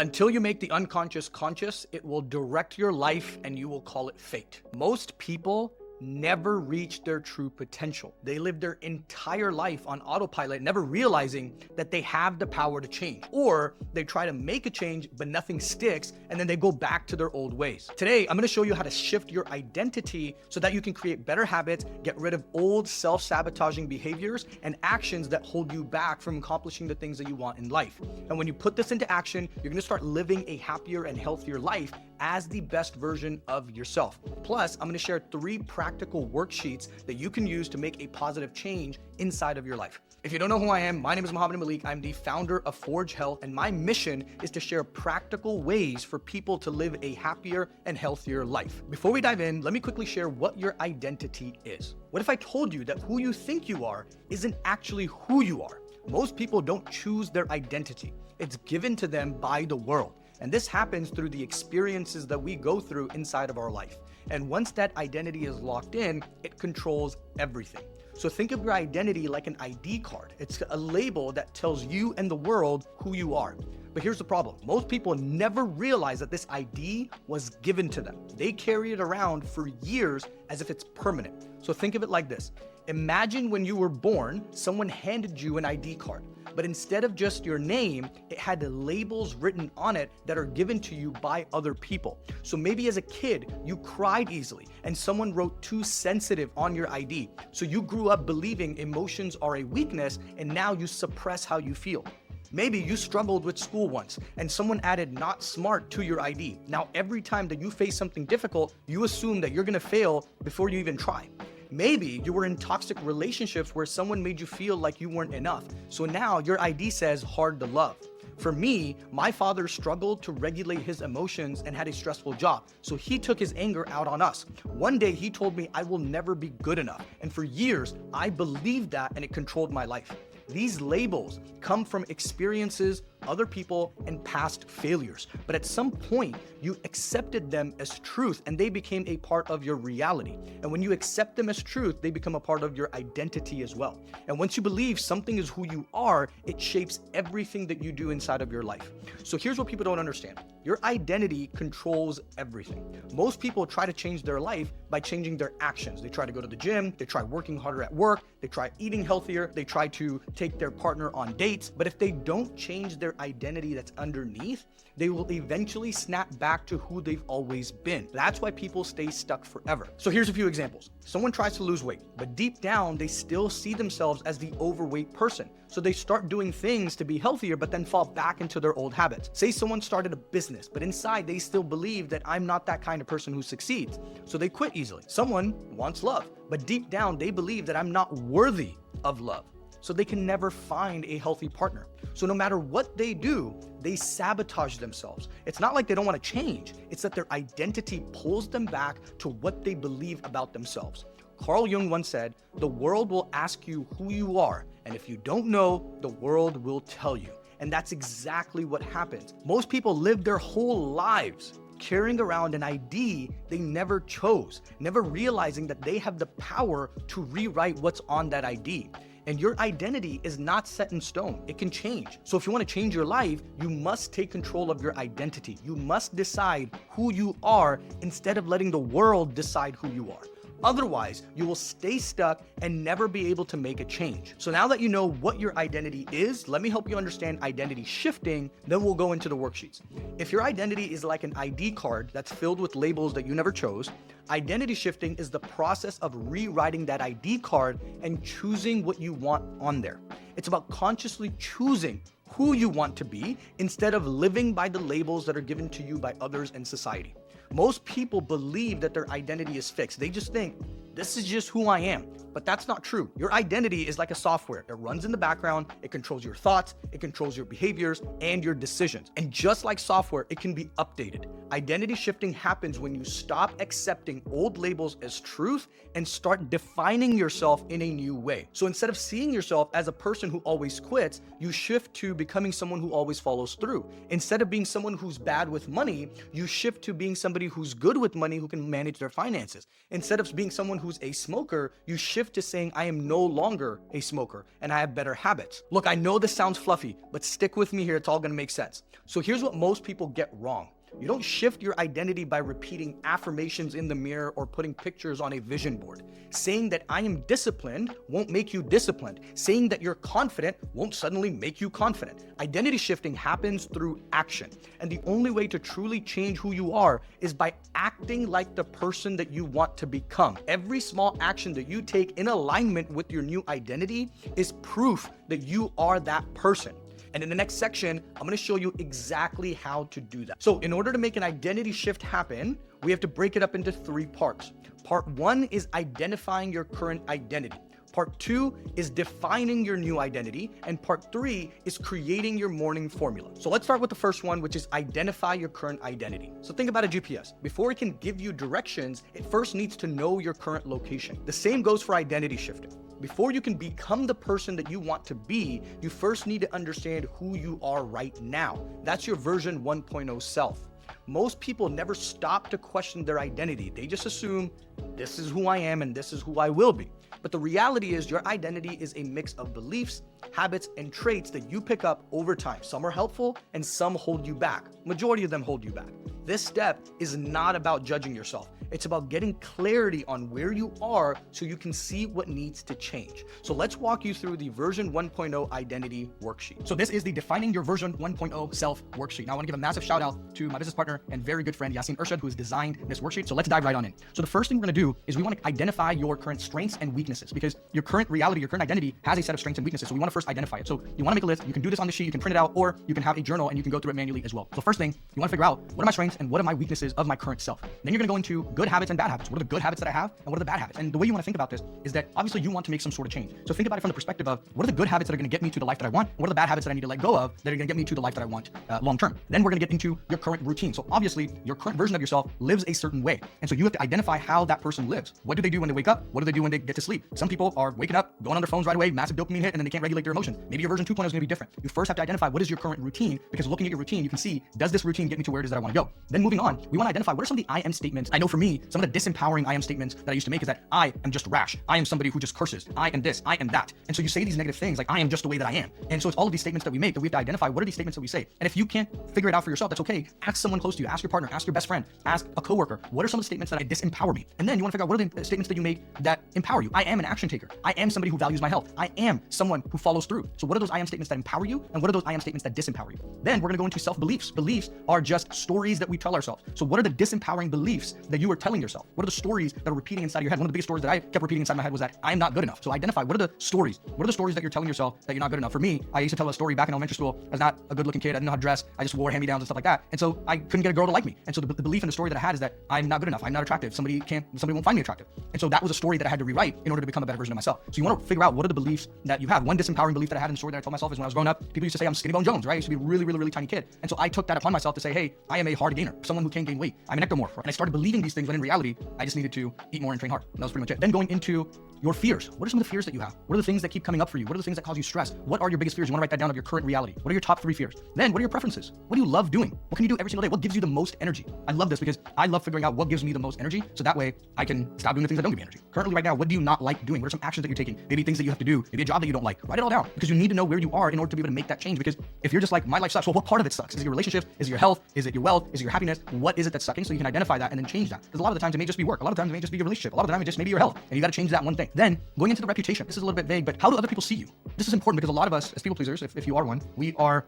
Until you make the unconscious conscious, it will direct your life and you will call it fate. Most people never reach their true potential. They live their entire life on autopilot, never realizing that they have the power to change. Or they try to make a change, but nothing sticks, and then they go back to their old ways. Today, I'm gonna show you how to shift your identity so that you can create better habits, get rid of old self-sabotaging behaviors and actions that hold you back from accomplishing the things that you want in life. And when you put this into action, you're gonna start living a happier and healthier life as the best version of yourself. Plus, I'm gonna share 3 practical worksheets that you can use to make a positive change inside of your life. If you don't know who I am, my name is Malik. I'm the founder of Forge Health, and my mission is to share practical ways for people to live a happier and healthier life. Before we dive in, let me quickly share what your identity is. What if I told you that who you think you are isn't actually who you are? Most people don't choose their identity. It's given to them by the world. And this happens through the experiences that we go through inside of our life. And once that identity is locked in, it controls everything. So think of your identity like an ID card. It's a label that tells you and the world who you are. But here's the problem. Most people never realize that this ID was given to them. They carry it around for years as if it's permanent. So think of it like this. Imagine when you were born, someone handed you an ID card. But instead of just your name, it had labels written on it that are given to you by other people. So maybe as a kid, you cried easily and someone wrote too sensitive on your ID. So you grew up believing emotions are a weakness and now you suppress how you feel. Maybe you struggled with school once and someone added not smart to your ID. Now every time that you face something difficult, you assume that you're gonna fail before you even try. Maybe you were in toxic relationships where someone made you feel like you weren't enough. So now your ID says hard to love. For me, my father struggled to regulate his emotions and had a stressful job. So he took his anger out on us. One day he told me I will never be good enough. And for years, I believed that and it controlled my life. These labels come from experiences, other people, and past failures. But at some point, you accepted them as truth and they became a part of your reality. And when you accept them as truth, they become a part of your identity as well. And once you believe something is who you are, it shapes everything that you do inside of your life. So here's what people don't understand. Your identity controls everything. Most people try to change their life by changing their actions. They try to go to the gym, they try working harder at work, they try eating healthier, they try to take their partner on dates. But if they don't change their identity that's underneath, they will eventually snap back to who they've always been. That's why people stay stuck forever. So here's a few examples. Someone tries to lose weight, but deep down, they still see themselves as the overweight person. So they start doing things to be healthier, but then fall back into their old habits. Say someone started a business, but inside they still believe that I'm not that kind of person who succeeds. So they quit easily. Someone wants love, but deep down they believe that I'm not worthy of love. So they can never find a healthy partner. So no matter what they do, they sabotage themselves. It's not like they don't want to change. It's that their identity pulls them back to what they believe about themselves. Carl Jung once said, "The world will ask you who you are, and if you don't know, the world will tell you." And that's exactly what happens. Most people live their whole lives carrying around an ID they never chose, never realizing that they have the power to rewrite what's on that ID. And your identity is not set in stone. It can change. So if you want to change your life, you must take control of your identity. You must decide who you are instead of letting the world decide who you are. Otherwise, you will stay stuck and never be able to make a change. So now that you know what your identity is, let me help you understand identity shifting, then we'll go into the worksheets. If your identity is like an ID card that's filled with labels that you never chose, identity shifting is the process of rewriting that ID card and choosing what you want on there. It's about consciously choosing who you want to be instead of living by the labels that are given to you by others in society. Most people believe that their identity is fixed. They just think, this is just who I am. But that's not true. Your identity is like a software. It runs in the background, it controls your thoughts, it controls your behaviors and your decisions. And just like software, it can be updated. Identity shifting happens when you stop accepting old labels as truth and start defining yourself in a new way. So instead of seeing yourself as a person who always quits, you shift to becoming someone who always follows through. Instead of being someone who's bad with money, you shift to being somebody who's good with money, who can manage their finances. Instead of being someone who's a smoker, you shift shift to saying I am no longer a smoker and I have better habits. Look, I know this sounds fluffy, but stick with me here. It's all going to make sense. So here's what most people get wrong. You don't shift your identity by repeating affirmations in the mirror or putting pictures on a vision board. Saying that I am disciplined won't make you disciplined. Saying that you're confident won't suddenly make you confident. Identity shifting happens through action. And the only way to truly change who you are is by acting like the person that you want to become. Every small action that you take in alignment with your new identity is proof that you are that person. And in the next section, I'm going to show you exactly how to do that. So in order to make an identity shift happen, we have to break it up into 3 parts. Part 1 is identifying your current identity. Part 2 is defining your new identity. And part 3 is creating your morning formula. So let's start with the first one, which is identify your current identity. So think about a GPS. Before it can give you directions, it first needs to know your current location. The same goes for identity shifting. Before you can become the person that you want to be, you first need to understand who you are right now. That's your version 1.0 self. Most people never stop to question their identity. They just assume this is who I am and this is who I will be. But the reality is your identity is a mix of beliefs, habits, and traits that you pick up over time. Some are helpful and some hold you back. Majority of them hold you back. This step is not about judging yourself. It's about getting clarity on where you are so you can see what needs to change. So let's walk you through the version 1.0 identity worksheet. So this is the defining your version 1.0 self worksheet. Now I want to give a massive shout out to my business partner and very good friend, Yasin Urshad, who has designed this worksheet. So let's dive right on in. So the first thing we're going to do is we want to identify your current strengths and weaknesses, because your current reality, your current identity has a set of strengths and weaknesses. So we want to first identify it. So you want to make a list. You can do this on the sheet, you can print it out, or you can have a journal and you can go through it manually as well. So first thing, you want to figure out what are my strengths and what are my weaknesses of my current self. Then you're going to go into good habits and bad habits. What are the good habits that I have and what are the bad habits? And the way you want to think about this is that obviously you want to make some sort of change. So think about it from the perspective of what are the good habits that are going to get me to the life that I want? And what are the bad habits that I need to let go of that are going to get me to the life that I want long term? Then we're going to get into your current routine. So obviously your current version of yourself lives a certain way. And so you have to identify how that person lives. What do they do when they wake up? What do they do when they get to sleep? Some people are waking up, going on their phones right away, massive dopamine hit, and then they can't regulate their emotions. Maybe your version 2.0 is going to be different. You first have to identify what is your current routine, because looking at your routine, you can see, does this routine get me to where it is that I want to go? Then moving on, we want to identify what are some of the I am statements. I know for me, some of the disempowering I am statements that I used to make is that I am just rash. I am somebody who just curses. I am this, I am that. And so you say these negative things like I am just the way that I am. And so it's all of these statements that we make that we have to identify what are these statements that we say. And if you can't figure it out for yourself, that's okay. Ask someone close to you, ask your partner, ask your best friend, ask a coworker. What are some of the statements that disempower me? And then you want to figure out what are the statements that you make that empower you. I am an action taker. I am somebody who values my health. I am someone who follows through. So what are those I am statements that empower you? And what are those I am statements that disempower you? Then we're going to go into self-beliefs. Beliefs are just stories that we tell ourselves. So what are the disempowering beliefs that you are telling yourself? What are the stories that are repeating inside your head? One of the biggest stories that I kept repeating inside my head was that I am not good enough. So identify what are the stories? What are the stories that you're telling yourself that you're not good enough? For me, I used to tell a story back in elementary school. I was not a good looking kid. I didn't know how to dress. I just wore hand-me-downs and stuff like that. And so I couldn't get a girl to like me. And so the belief in the story that I had is that I'm not good enough. I'm not attractive. Somebody won't find me attractive. And so that was a story that I had to rewrite in order to become a better version of myself. So you want to figure out what are the beliefs that you have. One disempowering belief that I had in the story that I told myself is when I was growing up, people used to say I'm Skinny Bone Jones, right? I used to be a really, really, really tiny kid. And so I took that upon myself to say, hey, I am a hard gainer, someone who can gain weight. I'm an ectomorph. And I started believing these things when in reality, I just needed to eat more and train hard. And that was pretty much it. Then going into your fears. What are some of the fears that you have? What are the things that keep coming up for you? What are the things that cause you stress? What are your biggest fears? You want to write that down of your current reality. What are your top 3 fears? Then what are your preferences? What do you love doing? What can you do every single day? What gives you the most energy? I love this because I love figuring out what gives me the most energy. So that way I can stop doing the things that don't give me energy. Currently right now, what do you not like doing? What are some actions that you're taking? Maybe things that you have to do, maybe a job that you don't like. Write it all down because you need to know where you are in order to be able to make that change. Because if you're just like, my life sucks, well, what part of it sucks? Is it your relationship? Is it your health? Is it your wealth? Is it your happiness? What is it that's sucking? So you can identify that and then change that. Because a lot of the times it may just be work. A lot of times it may just be your relationship. A lot of the time it just may be your health. And you got to change that one thing. Then going into the reputation. This is a little bit vague, but how do other people see you? This is important because a lot of us as people pleasers, if you are one, we are,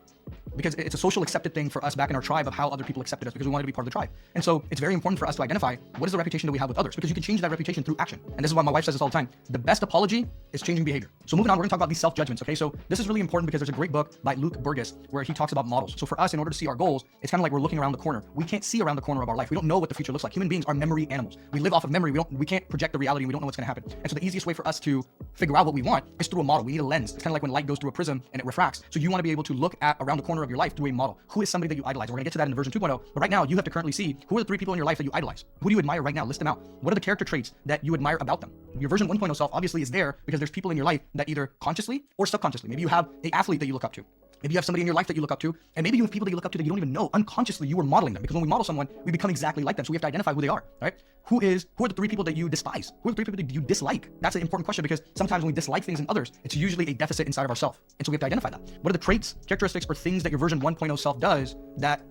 because it's a social accepted thing for us back in our tribe of how other people accepted us because we wanted to be part of the tribe. And so it's very important for us to identify what is the reputation that we have with others, because you can change that reputation through action. And this is why my wife says this all the time. The best apology is changing behavior. So moving on, we're gonna talk about these self-judgments, okay? So this is really important because there's a great book by Luke Burgess where he talks about models. So for us, in order to see our goals, it's kind of like we're looking around the corner. We can't see around the corner of our life. We don't know what the future looks like. Human beings are memory animals. We live off of memory. We can't project the reality and we don't know what's gonna happen. And so the easiest way for us to figure out what we want is through a model. We need a lens. It's kind of like when light goes through a prism and it refracts. So you want to be able to look at around the corner of your life through a model. Who is somebody that you idolize? We're gonna get to that in the version 2.0. But right now, you have to currently see who are the 3 people in your life that you idolize. Who do you admire right now? List them out. What are the character traits that you admire about them? Your version 1.0 self obviously is there because there's people in your life that either consciously or subconsciously, maybe you have an athlete that you look up to. Maybe you have somebody in your life that you look up to, and maybe you have people that you look up to that you don't even know. Unconsciously, you were modeling them, because when we model someone, we become exactly like them. So we have to identify who they are, right? Who are the 3 people that you despise? Who are the 3 people that you dislike? That's an important question, because sometimes when we dislike things in others, it's usually a deficit inside of ourselves. And so we have to identify that. What are the traits, characteristics, or things that your version 1.0 self does that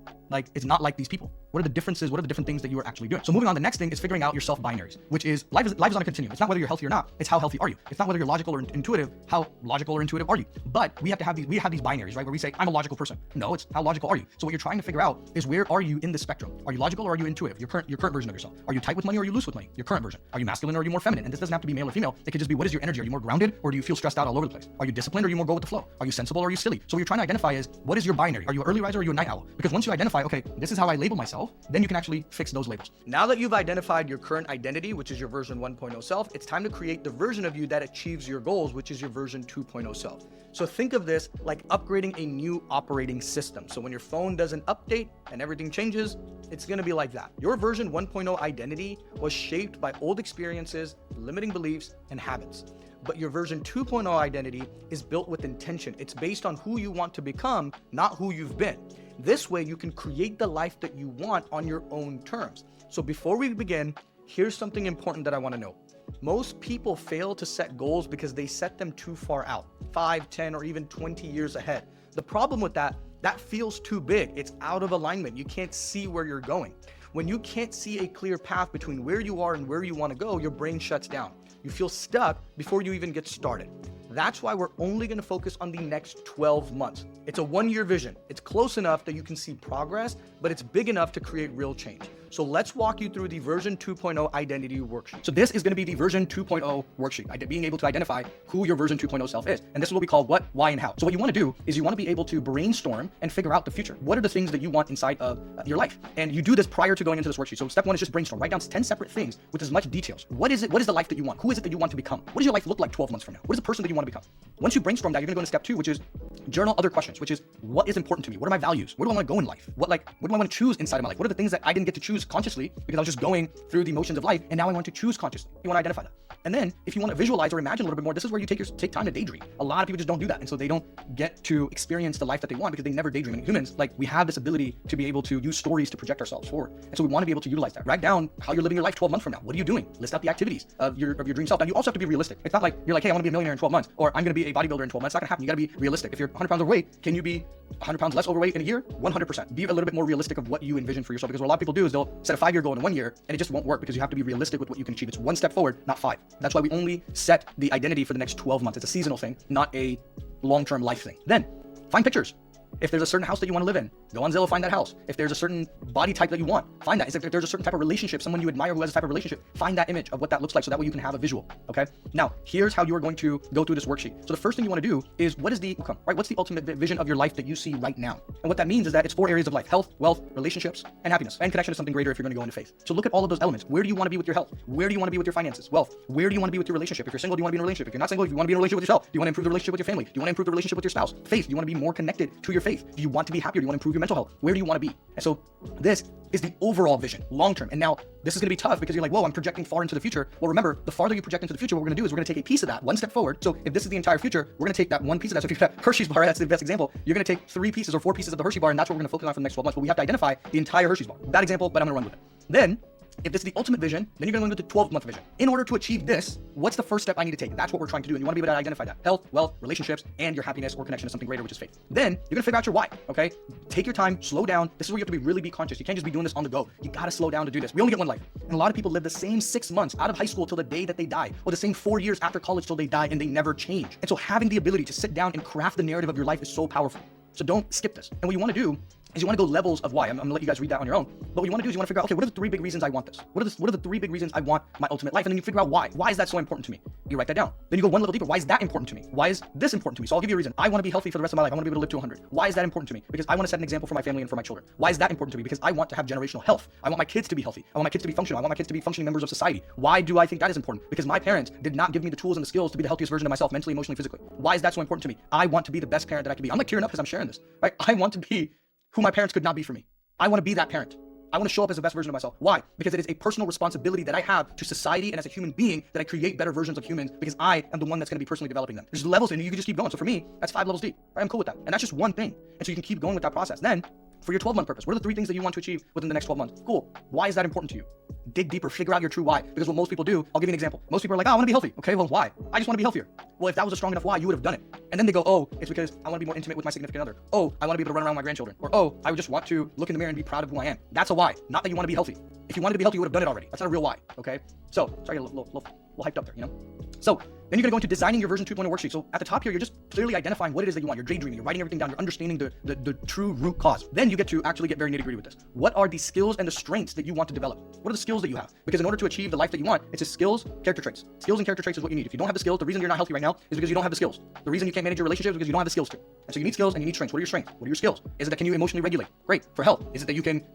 is not like these people? What are the differences? What are the different things that you are actually doing? So moving on, the next thing is figuring out your self-binaries, which is life is on a continuum. It's not whether you're healthy or not. It's how healthy are you. It's not whether you're logical or intuitive. How logical or intuitive are you? But we have these binaries, right? Where we say, I'm a logical person. No, it's how logical are you? So what you're trying to figure out is, where are you in the spectrum? Are you logical or are you intuitive? Your current version of yourself. Are you tight with money or are you loose with money? Your current version. Are you masculine or are you more feminine? And this doesn't have to be male or female. It could just be, what is your energy? Are you more grounded or do you feel stressed out all over the place? Are you disciplined or are you more go with the flow? Are you sensible or are you silly? So what you're trying to identify is, what is your binary? Are you an early riser or are you a night owl? Because once you identify, okay, this is how I label myself, then you can actually fix those labels. Now that you've identified your current identity, which is your version 1.0 self, it's time to create the version of you that achieves your goals, which is your version 2.0 self. So think of this like upgrading a new operating system. So when your phone does an update and everything changes, it's gonna be like that. Your version 1.0 identity was shaped by old experiences, limiting beliefs, and habits. But your version 2.0 identity is built with intention. It's based on who you want to become, not who you've been. This way you can create the life that you want on your own terms. So before we begin, here's something important that I want to know. Most people fail to set goals because they set them too far out, 5, 10, or even 20 years ahead. The problem with that feels too big. It's out of alignment. You can't see where you're going. When you can't see a clear path between where you are and where you want to go, your brain shuts down. You feel stuck before you even get started. That's why we're only going to focus on the next 12 months. It's a 1-year vision. It's close enough that you can see progress, but it's big enough to create real change. So let's walk you through the version 2.0 identity worksheet. So this is going to be the version 2.0 worksheet, being able to identify who your version 2.0 self is. And this is what we call what, why, and how. So what you want to do is you want to be able to brainstorm and figure out the future. What are the things that you want inside of your life? And you do this prior to going into this worksheet. So step 1 is just brainstorm. Write down 10 separate things with as much details. What is it? What is the life that you want? Who is it that you want to become? What does your life look like 12 months from now? What is the person that you want to become? Once you brainstorm that, you're going to go into step 2, which is journal other questions, which is, what is important to me? What are my values? Where do I want to go in life? What do I want to choose inside of my life? What are the things that I didn't get to choose consciously because I was just going through the motions of life, and now I want to choose consciously? You want to identify that. And then if you want to visualize or imagine a little bit more, this is where you take time to daydream. A lot of people just don't do that. And so they don't get to experience the life that they want because they never daydream. And humans, we have this ability to be able to use stories to project ourselves forward. And so we want to be able to utilize that. Write down how you're living your life 12 months from now. What are you doing? List out the activities of your dream self. Now you also have to be realistic. It's not like you're like, hey, I want to be a millionaire in 12 months, or I'm going to be a bodybuilder in 12 months. It's not going to happen. You got to be realistic. If you're 100 pounds overweight, can you be 100 pounds less overweight in a year? 100%. Be a little bit more realistic of what you envision for yourself, because what a lot of people do is they'll set a 5-year goal in 1 year and it just won't work, because you have to be realistic with what you can achieve. It's 1 step forward, not 5. That's why we only set the identity for the next 12 months. It's a seasonal thing, not a long-term life thing. Then find pictures. If there's a certain house that you want to live in, go on Zillow, find that house. If there's a certain body type that you want, find that. If there's a certain type of relationship, someone you admire who has a type of relationship, find that image of what that looks like, so that way you can have a visual, okay? Now, here's how you are going to go through this worksheet. So the first thing you want to do is, what is the outcome, right? What's the ultimate vision of your life that you see right now? And what that means is that it's 4 areas of life: health, wealth, relationships, and happiness, and connection to something greater if you're going to go into faith. So look at all of those elements. Where do you want to be with your health? Where do you want to be with your finances, wealth? Where do you want to be with your relationship? If you're single, do you want to be in a relationship? If you're not single, do you want to be in a relationship with yourself? Do you want to improve the relationship with your family? Do you want to improve the relationship with your spouse? Faith, do you want to be more connected to your faith? Do you want to be happier? Do you want to improve your mental health? Where do you want to be? And so this is the overall vision, long term. And now this is going to be tough because you're like, whoa, I'm projecting far into the future. Well, remember, the farther you project into the future, what we're going to do is we're going to take a piece of that 1 step forward. So if this is the entire future, we're going to take that one piece of that. So if you've got Hershey's bar, that's the best example. You're going to take 3 pieces or 4 pieces of the Hershey bar, and that's what we're going to focus on for the next 12 months. But we have to identify the entire Hershey's bar. Bad example, but I'm going to run with it. Then, if this is the ultimate vision, then you're going to go into the 12-month vision. In order to achieve this, what's the first step I need to take? That's what we're trying to do. And you want to be able to identify that: health, wealth, relationships, and your happiness or connection to something greater, which is faith. Then you're going to figure out your why, okay? Take your time, slow down. This is where you have to really be conscious. You can't just be doing this on the go. You got to slow down to do this. We only get one life. And a lot of people live the same 6 months out of high school till the day that they die, or the same 4 years after college till they die, and they never change. And so having the ability to sit down and craft the narrative of your life is so powerful. So don't skip this. And what you want to do is you want to go levels of why. I'm going to let you guys read that on your own. But what you want to do is you want to figure out, okay, what are the 3 big reasons I want this? What are the 3 big reasons I want my ultimate life? And then you figure out why. Why is that so important to me? You write that down. Then you go one level deeper. Why is that important to me? Why is this important to me? So I'll give you a reason. I want to be healthy for the rest of my life. I want to be able to live to 100. Why is that important to me? Because I want to set an example for my family and for my children. Why is that important to me? Because I want to have generational health. I want my kids to be healthy. I want my kids to be functional. I want my kids to be functioning members of society. Why do I think that is important? Because my parents did not give me the tools and the skills to be the healthiest version of myself, mentally, emotionally, physically. Why is that so important to me? I want to be the best parent that I can be. I'm like tearing up because I'm sharing this, right? I want to be who my parents could not be for me. I want to be that parent. I want to show up as the best version of myself. Why? Because it is a personal responsibility that I have to society and as a human being that I create better versions of humans because I am the one that's going to be personally developing them. There's levels and you can just keep going. So for me, that's 5 levels deep. Right? I'm cool with that. And that's just one thing. And so you can keep going with that process. Then for your 12-month purpose, what are the 3 things that you want to achieve within the next 12 months? Cool. Why is that important to you? Dig deeper, figure out your true why. Because what most people do, I'll give you an example. Most people are like, oh, I want to be healthy. Okay, well, why? I just want to be healthier. Well, if that was a strong enough why, you would have done it. And then they go, oh, it's because I want to be more intimate with my significant other. Oh, I want to be able to run around with my grandchildren. Or, oh, I just want to look in the mirror and be proud of who I am. That's a why. Not that you want to be healthy. If you wanted to be healthy, you would have done it already. That's not a real why. Okay? So, sorry, a little hyped up there, you know? So, then you're going to go into designing your version 2.0 worksheet. So at the top here, you're just clearly identifying what it is that you want. You're daydreaming, you're writing everything down, you're understanding the true root cause. Then you get to actually get very nitty gritty with this. What are the skills and the strengths that you want to develop? What are the skills that you have? Because in order to achieve the life that you want, it's just skills, character traits. Skills and character traits is what you need. If you don't have the skills, the reason you're not healthy right now is because you don't have the skills. The reason you can't manage your relationships is because you don't have the skills to. And so you need skills and you need strengths. What are your strengths? What are your skills? Is it that can you emotionally regulate? Great. For health. Is it that you can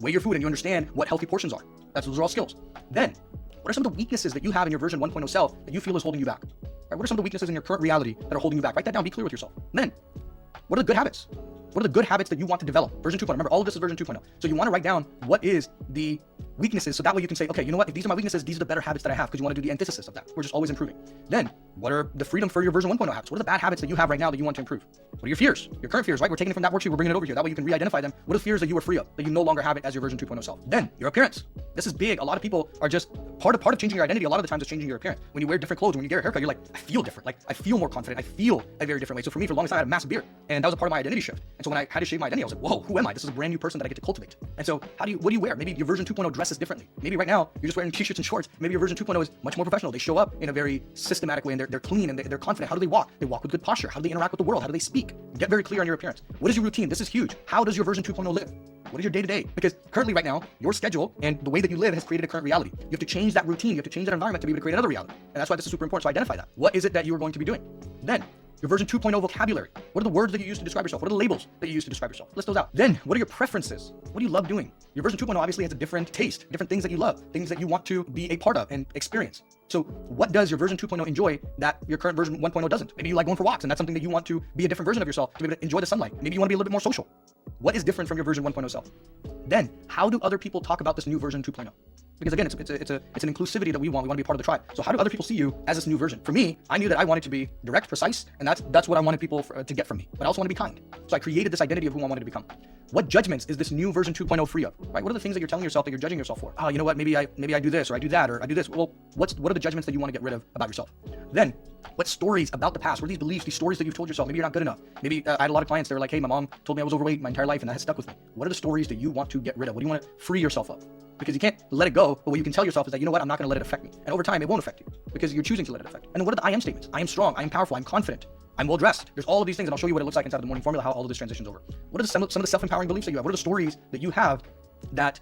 weigh your food and you understand what healthy portions are? Those are all skills. Then, what are some of the weaknesses that you have in your version 1.0 self that you feel is holding you back? Right, what are some of the weaknesses in your current reality that are holding you back? Write that down, be clear with yourself. And then, what are the good habits? What are the good habits that you want to develop? Version 2.0. Remember, all of this is version 2.0. So you want to write down what is the weaknesses, so that way you can say, okay, you know what? If these are my weaknesses, these are the better habits that I have, because you want to do the antithesis of that. We're just always improving. Then, what are the freedom for your version 1.0 habits? What are the bad habits that you have right now that you want to improve? What are your fears? Your current fears, right? We're taking it from that worksheet, we're bringing it over here. That way you can re-identify them. What are the fears that you are free of, that you no longer have it as your version 2.0 self? Then, your appearance. This is big. A lot of people are just, part of changing your identity, a lot of the times is changing your appearance. When you wear different clothes, when you get a haircut, you're like, I feel different. Like, I feel more confident. I feel a very different way. So for me, for the longest time, I had a massive beard. And that was a part of my identity shift. And so when I had to shave my identity, I was like, whoa, who am I? This is a brand new person that I get to cultivate. And so what do you wear? Maybe your version 2.0 dresses differently. Maybe right now, you're just wearing t-shirts and shorts. Maybe your version 2.0 is much more professional. They show up in a very systematic way and they're clean and they're confident. How do they walk? They walk with good posture. How do they interact with the world? How do they speak? Get very clear on your appearance. What is your routine? This is huge. How does your version 2.0 live? What is your day-to-day? Because currently right now, your schedule and the way that you live has created a current reality. You have to change that routine. You have to change that environment to be able to create another reality. And that's why this is super important. So identify that. What is it that you are going to be doing? Then, your version 2.0 vocabulary. What are the words that you use to describe yourself? What are the labels that you use to describe yourself? List those out. Then, what are your preferences? What do you love doing? Your version 2.0 obviously has a different taste, different things that you love, things that you want to be a part of and experience. So what does your version 2.0 enjoy that your current version 1.0 doesn't? Maybe you like going for walks and that's something that you want to be a different version of yourself, to be able to enjoy the sunlight. Maybe you want to be a little bit more social. What is different from your version 1.0 self? Then, how do other people talk about this new version 2.0? Because again, it's an inclusivity that we want. We want to be part of the tribe. So how do other people see you as this new version? For me, I knew that I wanted to be direct, precise, and that's what I wanted people to get from me. But I also want to be kind. So I created this identity of who I wanted to become. What judgments is this new version 2.0 free of? Right? What are the things that you're telling yourself that you're judging yourself for? Oh, you know what? Maybe I do this, or I do that, or I do this. Well, what are the judgments that you want to get rid of about yourself? Then, what stories about the past? What are these beliefs, these stories that you've told yourself? Maybe you're not good enough. Maybe I had a lot of clients that were like, hey, my mom told me I was overweight my entire life, and that has stuck with me. What are the stories that you want to get rid of? What do you want to free yourself of? Because you can't let it go, but what you can tell yourself is that, you know what, I'm not going to let it affect me. And over time, it won't affect you because you're choosing to let it affect you. And then what are the I am statements? I am strong, I am powerful, I'm confident, I'm well dressed. There's all of these things, and I'll show you what it looks like inside of the morning formula, how all of this transitions over. What are some of the self-empowering beliefs that you have? What are the stories that you have that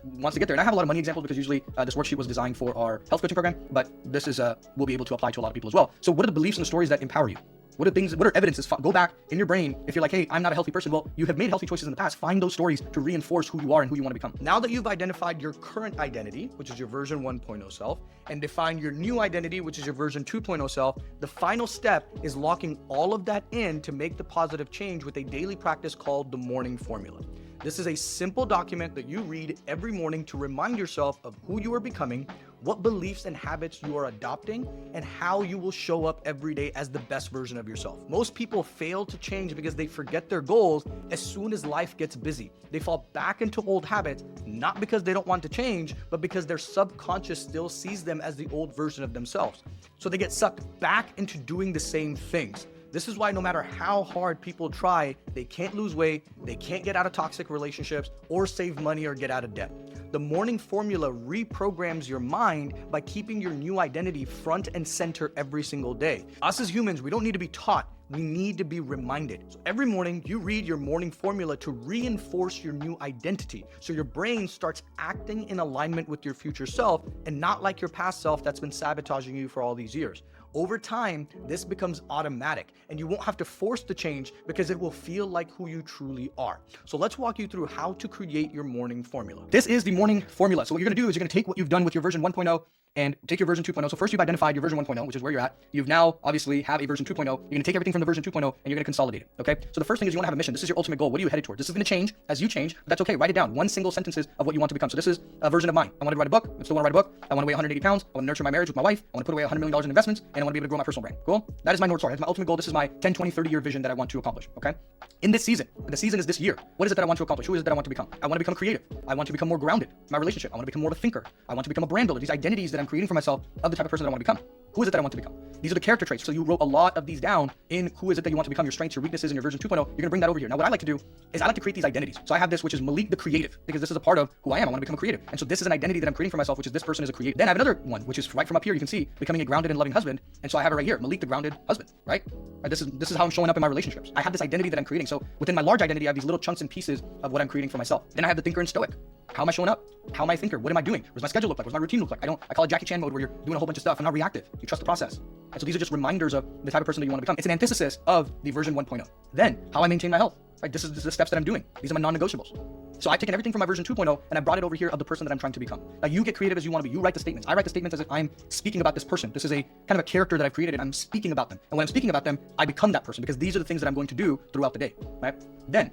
wants to get there? And I have a lot of money examples because usually this worksheet was designed for our health coaching program, but this is will be able to apply to a lot of people as well. So what are the beliefs and the stories that empower you? What are evidences? Go back in your brain. If you're like, hey, I'm not a healthy person, well, you have made healthy choices in the past. Find those stories to reinforce who you are and who you want to become. Now that you've identified your current identity, which is your version 1.0 self, and defined your new identity, which is your version 2.0 self, the final step is locking all of that in to make the positive change with a daily practice called the morning formula. This is a simple document that you read every morning to remind yourself of who you are becoming, what beliefs and habits you are adopting, and how you will show up every day as the best version of yourself. Most people fail to change because they forget their goals as soon as life gets busy. They fall back into old habits, not because they don't want to change, but because their subconscious still sees them as the old version of themselves. So they get sucked back into doing the same things. This is why no matter how hard people try, they can't lose weight, they can't get out of toxic relationships, or save money or get out of debt. The morning formula reprograms your mind by keeping your new identity front and center every single day. Us as humans, we don't need to be taught. We need to be reminded. So every morning, you read your morning formula to reinforce your new identity. So your brain starts acting in alignment with your future self and not like your past self that's been sabotaging you for all these years. Over time, this becomes automatic and you won't have to force the change because it will feel like who you truly are. So let's walk you through how to create your morning formula. This is the morning formula. So what you're going to do is you're going to take what you've done with your version 1.0 and take your version 2.0. So first you've identified your version 1.0, which is where you're at. You've now obviously have a version 2.0. You're going to take everything from the version 2.0 and you're going to consolidate it. Okay. So the first thing is you want to have a mission. This is your ultimate goal. What are you headed towards? This is going to change as you change, but that's okay. Write it down. One single sentences of what you want to become. So this is a version of mine. I want to write a book. I still want to write a book. I want to weigh 180 pounds. I want to nurture my marriage with my wife. I want to put away $100 million in investments, and I want to be able to grow my personal brand. Cool. That is my North Star. That's my ultimate goal. This is my 10, 20, 30 year vision that I want to accomplish. Okay. In this season, the season is this year. What is it that I want to accomplish? Who is it that I want to become? I want to become creative. I want to become more grounded in my relationship. I want to become more of a thinker. I want to become a brand builder. These identities that I'm creating for myself of the type of person that I want to become. Who is it that I want to become? These are the character traits. So you wrote a lot of these down in who is it that you want to become, your strengths, your weaknesses, and your version 2.0. You're going to bring that over here. Now, what I like to do is I like to create these identities. So I have this, which is Malik the creative, because this is a part of who I am. I want to become a creative. And so this is an identity that I'm creating for myself, which is this person is a creative. Then I have another one, which is right from up here. You can see becoming a grounded and loving husband. And so I have it right here, Malik the grounded husband, right? This is how I'm showing up in my relationships. I have this identity that I'm creating. So within my large identity, I have these little chunks and pieces of what I'm creating for myself. Then I have the thinker and stoic. How am I showing up? How am I a thinker? What am I doing? What does my schedule look like? What does my routine look like? I call it Jackie Chan mode, where you're doing a whole bunch of stuff. I'm not reactive. You trust the process. And so these are just reminders of the type of person that you want to become. It's an antithesis of the version 1.0. Then how I maintain my health. Right? This is the steps that I'm doing. These are my non-negotiables. So I've taken everything from my version 2.0 and I brought it over here of the person that I'm trying to become. Now you get creative as you want to be. You write the statements. I write the statements as if I'm speaking about this person. This is a kind of a character that I've created and I'm speaking about them. And when I'm speaking about them, I become that person because these are the things that I'm going to do throughout the day. Right? Then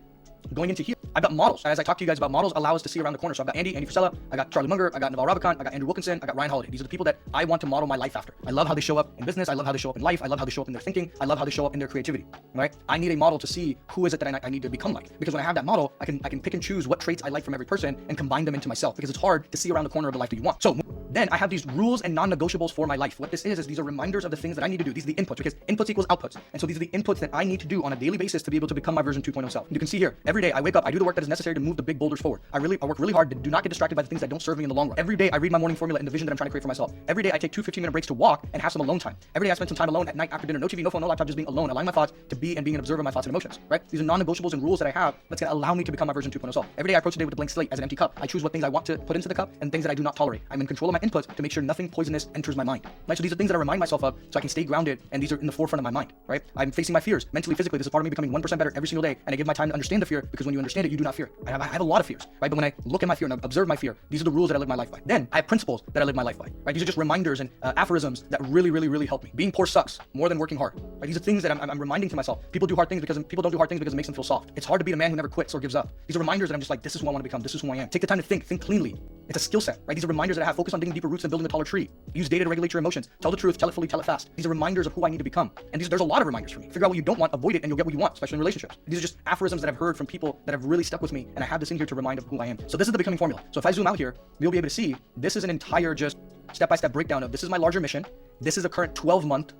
going into here, I've got models. As I talked to you guys about, models allow us to see around the corner. So I've got Andy Frisella, I got Charlie Munger, I got Naval Ravikant, I got Andrew Wilkinson, I got Ryan Holiday. These are the people that I want to model my life after. I love how they show up in business. I love how they show up in life. I love how they show up in their thinking. I love how they show up in their creativity. Right? I need a model to see who is it that I need to become like. Because when I have that model, I can pick and choose what traits I like from every person and combine them into myself. Because it's hard to see around the corner of the life that you want. So then I have these rules and non-negotiables for my life. What this is these are reminders of the things that I need to do. These are the inputs, because inputs equals outputs. And so these are the inputs that I need to do on a daily basis to be able to become my version 2.0 self. And you can see here, every day I wake up, I do the work that is necessary to move the big boulders forward. I work really hard to do not get distracted by the things that don't serve me in the long run. Every day I read my morning formula and the vision that I'm trying to create for myself. Every day I take 2 15-minute breaks to walk and have some alone time. Every day I spend some time alone at night after dinner. No TV, no phone, no laptop, just being alone, allowing my thoughts to be and being an observer of my thoughts and emotions. Right? These are non-negotiables and rules that I have that's going to allow me to become my version 2.0 self. Every day I approach the day with a blank slate as an empty cup. I choose what things I want to put into the cup and things that I do not tolerate. I'm in control of my inputs to make sure nothing poisonous enters my mind. Right? So these are things that I remind myself of so I can stay grounded, and these are in the forefront of my mind. Right? I'm facing my fears mentally, physically. This is part of me becoming 1% better every single day, and I give my time to understand the fear, because when you understand it, you do not fear. I have a lot of fears, right? But when I look at my fear and observe my fear, these are the rules that I live my life by. Then I have principles that I live my life by. Right? These are just reminders and aphorisms that really help me. Being poor sucks more than working hard. Right? These are things that I'm reminding to myself. People do hard things because people don't do hard things because it makes them feel soft. It's hard to be the man who never quits or gives up. These are reminders that I'm just like, this is who I want to become. This is who I am. Take the time to think cleanly. It's a skill set, right? These are reminders that I have. Focus on digging deeper roots and building a taller tree. Use data to regulate your emotions. Tell the truth, tell it fully, tell it fast. These are reminders of who I need to become. And there's a lot of reminders for me. Figure out what you don't want, avoid it, and you'll get what you want, especially in relationships. These are just aphorisms that I've heard from people that have really stuck with me, and I have this in here to remind of who I am. So this is the becoming formula. So if I zoom out here, you'll be able to see this is an entire just step-by-step breakdown of this is my larger mission. This is a current 12-month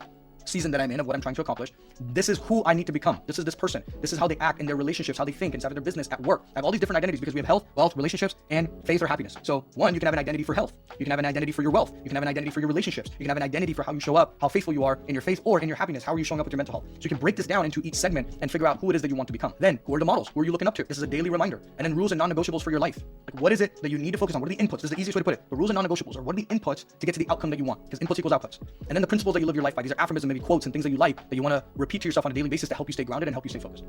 season that I'm in of what I'm trying to accomplish. This is who I need to become. This is this person. This is how they act in their relationships, how they think inside of their business, at work. I have all these different identities because we have health, wealth, relationships, and faith or happiness. So one, you can have an identity for health. You can have an identity for your wealth. You can have an identity for your relationships. You can have an identity for how you show up, how faithful you are in your faith or in your happiness. How are you showing up with your mental health? So you can break this down into each segment and figure out who it is that you want to become. Then who are the models? Who are you looking up to? This is a daily reminder. And then rules and non-negotiables for your life. Like, what is it that you need to focus on? What are the inputs? This is the easiest way to put it. The rules and non-negotiables are what are the inputs to get to the outcome that you want? Because inputs equals outputs. And then the principles that you live your life by. These are affirmations, maybe quotes and things that you like that you want to repeat to yourself on a daily basis to help you stay grounded and help you stay focused.